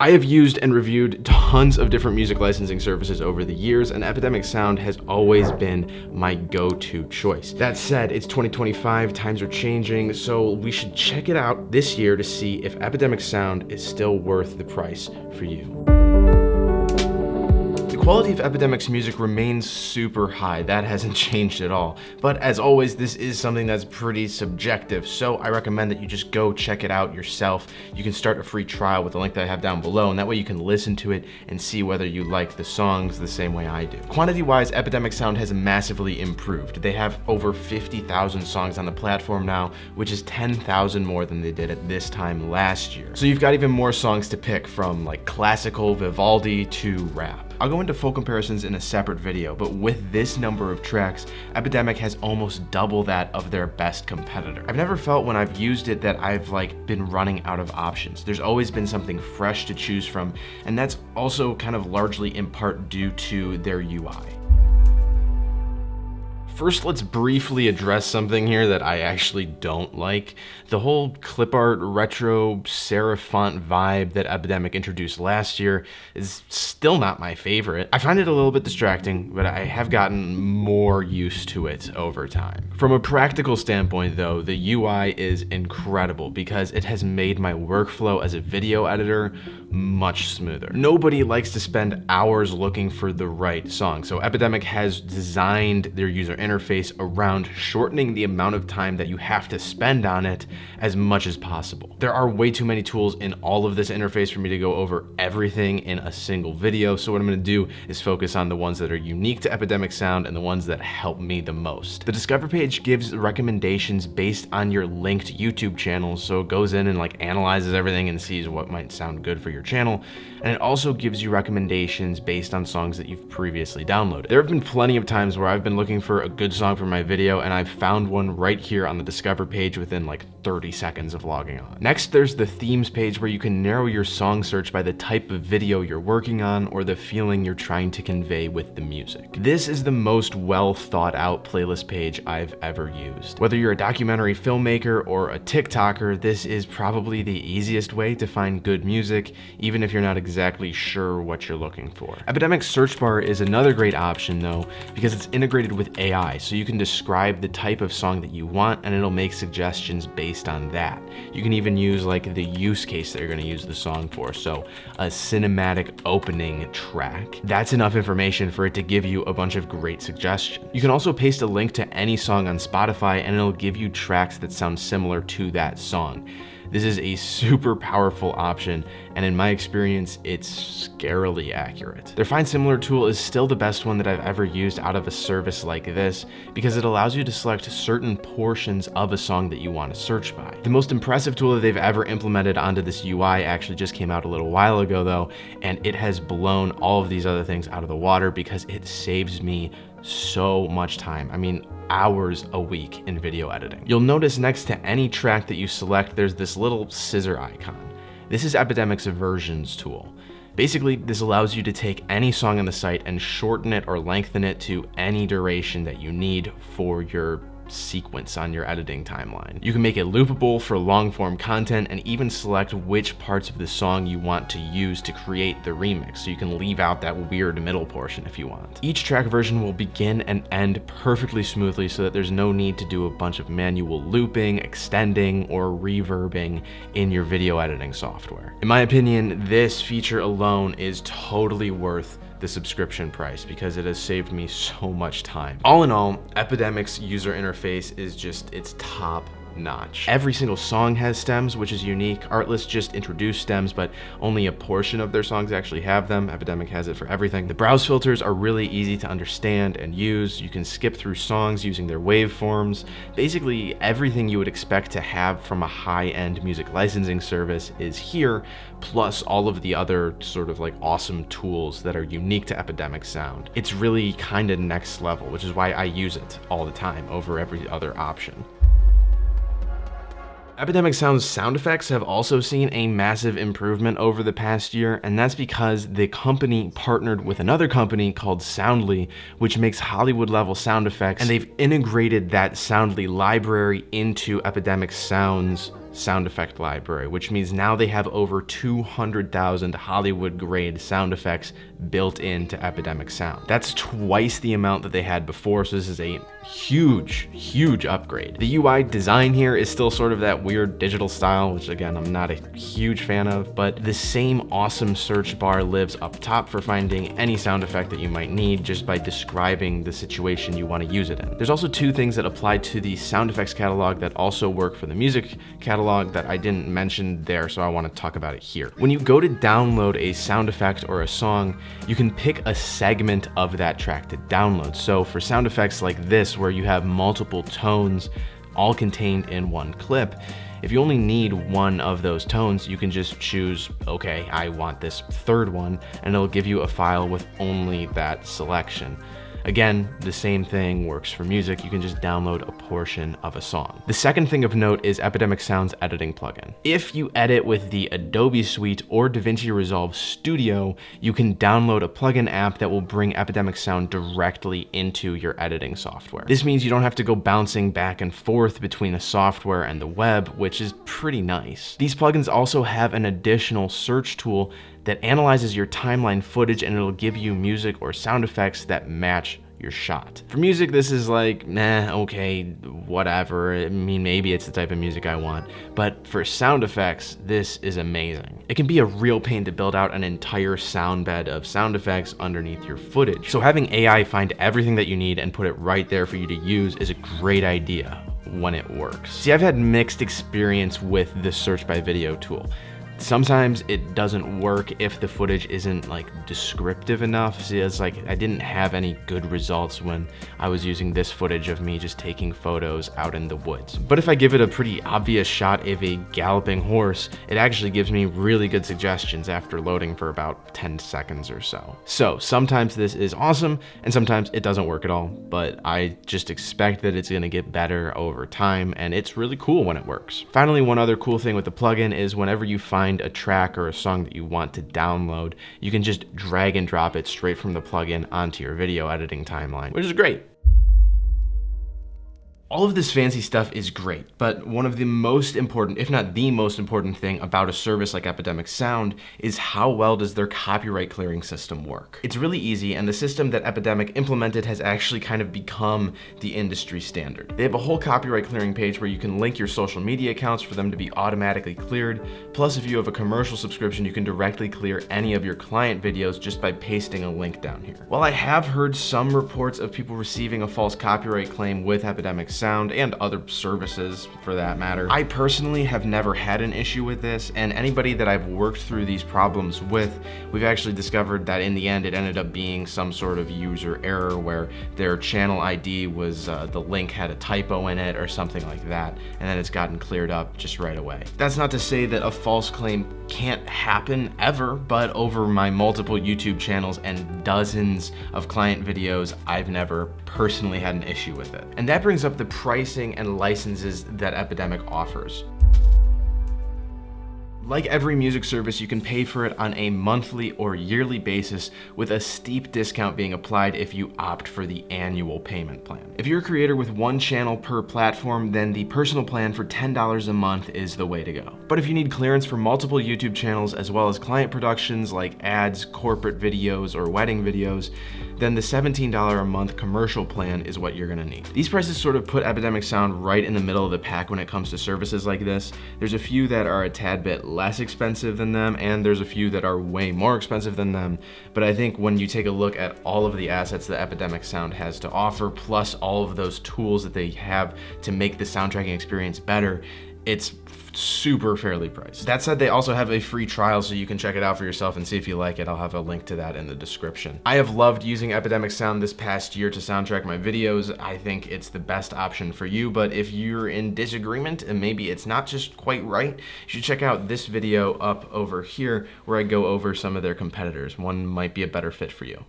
I have used and reviewed tons of different music licensing services over the years, and Epidemic Sound has always been my go-to choice. That said, it's 2025, times are changing, so we should check it out this year to see if Epidemic Sound is still worth the price for you. The quality of Epidemic's music remains super high, that hasn't changed at all. But as always, this is something that's pretty subjective, so I recommend that you just go check it out yourself. You can start a free trial with the link that I have down below, and that way you can listen to it and see whether you like the songs the same way I do. Quantity-wise, Epidemic Sound has massively improved. They have over 50,000 songs on the platform now, which is 10,000 more than they did at this time last year. So you've got even more songs to pick from, like classical, Vivaldi to rap. I'll go into full comparisons in a separate video, but with this number of tracks, Epidemic has almost double that of their best competitor. I've never felt when I've used it that I've been running out of options. There's always been something fresh to choose from, and that's also kind of largely in part due to their UI. First, let's briefly address something here that I actually don't like. The whole clip art, retro, serif font vibe that Epidemic introduced last year is still not my favorite. I find it a little bit distracting, but I have gotten more used to it over time. From a practical standpoint though, the UI is incredible because it has made my workflow as a video editor much smoother. Nobody likes to spend hours looking for the right song, so Epidemic has designed their user interface around shortening the amount of time that you have to spend on it as much as possible. There are way too many tools in all of this interface for me to go over everything in a single video, so what I'm going to do is focus on the ones that are unique to Epidemic Sound and the ones that help me the most. The Discover page gives recommendations based on your linked YouTube channels, so it goes in and analyzes everything and sees what might sound good for your channel, and it also gives you recommendations based on songs that you've previously downloaded. There have been plenty of times where I've been looking for a good song for my video and I've found one right here on the Discover page within 30 seconds of logging on. Next, there's the themes page where you can narrow your song search by the type of video you're working on or the feeling you're trying to convey with the music. This is the most well thought out playlist page I've ever used. Whether you're a documentary filmmaker or a TikToker, this is probably the easiest way to find good music, even if you're not exactly sure what you're looking for. Epidemic's search bar is another great option though, because it's integrated with AI, so you can describe the type of song that you want and it'll make suggestions based on that. You can even use the use case that you're going to use the song for, so a cinematic opening track. That's enough information for it to give you a bunch of great suggestions. You can also paste a link to any song on Spotify and it'll give you tracks that sound similar to that song. This is a super powerful option, and in my experience, it's scarily accurate. Their Find Similar tool is still the best one that I've ever used out of a service like this, because it allows you to select certain portions of a song that you want to search by. The most impressive tool that they've ever implemented onto this UI actually just came out a little while ago though, and it has blown all of these other things out of the water because it saves me so much time. I mean, hours a week in video editing. You'll notice next to any track that you select, there's this little scissor icon. This is Epidemic's versions tool. Basically, this allows you to take any song on the site and shorten it or lengthen it to any duration that you need for your sequence on your editing timeline. You can make it loopable for long form content and even select which parts of the song you want to use to create the remix, so you can leave out that weird middle portion if you want. Each track version will begin and end perfectly smoothly so that there's no need to do a bunch of manual looping, extending, or reverbing in your video editing software. In my opinion, this feature alone is totally worth the subscription price because it has saved me so much time. All in all, Epidemic's user interface is it's top notch. Every single song has stems, which is unique. Artlist just introduced stems, but only a portion of their songs actually have them. Epidemic has it for everything. The browse filters are really easy to understand and use. You can skip through songs using their waveforms. Basically, everything you would expect to have from a high-end music licensing service is here, plus all of the other awesome tools that are unique to Epidemic Sound. It's really kind of next level, which is why I use it all the time over every other option. Epidemic Sound's sound effects have also seen a massive improvement over the past year, and that's because the company partnered with another company called Soundly, which makes Hollywood-level sound effects, and they've integrated that Soundly library into Epidemic Sound's sound effect library, which means now they have over 200,000 Hollywood-grade sound effects built into Epidemic Sound. That's twice the amount that they had before, so this is a huge upgrade. The UI design here is still sort of that weird digital style, which again, I'm not a huge fan of, but the same awesome search bar lives up top for finding any sound effect that you might need just by describing the situation you want to use it in. There's also two things that apply to the sound effects catalog that also work for the music catalog that I didn't mention there, so I want to talk about it here. When you go to download a sound effect or a song, you can pick a segment of that track to download. So for sound effects like this, where you have multiple tones all contained in one clip, if you only need one of those tones, you can just choose, okay, I want this third one, and it'll give you a file with only that selection. Again, the same thing works for music. You can just download a portion of a song. The second thing of note is Epidemic Sound's editing plugin. If you edit with the Adobe Suite or DaVinci Resolve Studio, you can download a plugin app that will bring Epidemic Sound directly into your editing software. This means you don't have to go bouncing back and forth between the software and the web, which is pretty nice. These plugins also have an additional search tool that analyzes your timeline footage, and it'll give you music or sound effects that match your shot. For music, this is like, nah, okay, whatever. I mean, maybe it's the type of music I want. But for sound effects, this is amazing. It can be a real pain to build out an entire sound bed of sound effects underneath your footage. So having AI find everything that you need and put it right there for you to use is a great idea when it works. See, I've had mixed experience with the search by video tool. Sometimes it doesn't work if the footage isn't like descriptive enough. See, it's like I didn't have any good results when I was using this footage of me just taking photos out in the woods. But if I give it a pretty obvious shot of a galloping horse, it actually gives me really good suggestions after loading for about 10 seconds or so. So sometimes this is awesome and sometimes it doesn't work at all, but I just expect that it's gonna get better over time, and it's really cool when it works. Finally, one other cool thing with the plugin is whenever you find a track or a song that you want to download, you can just drag and drop it straight from the plugin onto your video editing timeline, which is great. All of this fancy stuff is great, but one of the most important, if not the most important thing about a service like Epidemic Sound is how well does their copyright clearing system work. It's really easy, and the system that Epidemic implemented has actually kind of become the industry standard. They have a whole copyright clearing page where you can link your social media accounts for them to be automatically cleared. Plus, if you have a commercial subscription, you can directly clear any of your client videos just by pasting a link down here. While I have heard some reports of people receiving a false copyright claim with Epidemic Sound and other services for that matter, I personally have never had an issue with this, and anybody that I've worked through these problems with, we've actually discovered that in the end it ended up being some sort of user error where their channel ID was, the link had a typo in it or something like that, and then it's gotten cleared up just right away. That's not to say that a false claim can't happen ever, but over my multiple YouTube channels and dozens of client videos, I've never personally had an issue with it. And that brings up the pricing and licenses that Epidemic offers. Like every music service, you can pay for it on a monthly or yearly basis, with a steep discount being applied if you opt for the annual payment plan. If you're a creator with one channel per platform, then the personal plan for $10 a month is the way to go. But if you need clearance for multiple YouTube channels as well as client productions like ads, corporate videos, or wedding videos, then the $17 a month commercial plan is what you're gonna need. These prices sort of put Epidemic Sound right in the middle of the pack when it comes to services like this. There's a few that are a tad bit less expensive than them, and there's a few that are way more expensive than them. But I think when you take a look at all of the assets that Epidemic Sound has to offer, plus all of those tools that they have to make the sound tracking experience better, it's super fairly priced. That said, they also have a free trial, so you can check it out for yourself and see if you like it. I'll have a link to that in the description. I have loved using Epidemic Sound this past year to soundtrack my videos. I think it's the best option for you, but if you're in disagreement and maybe it's not just quite right, you should check out this video up over here where I go over some of their competitors. One might be a better fit for you.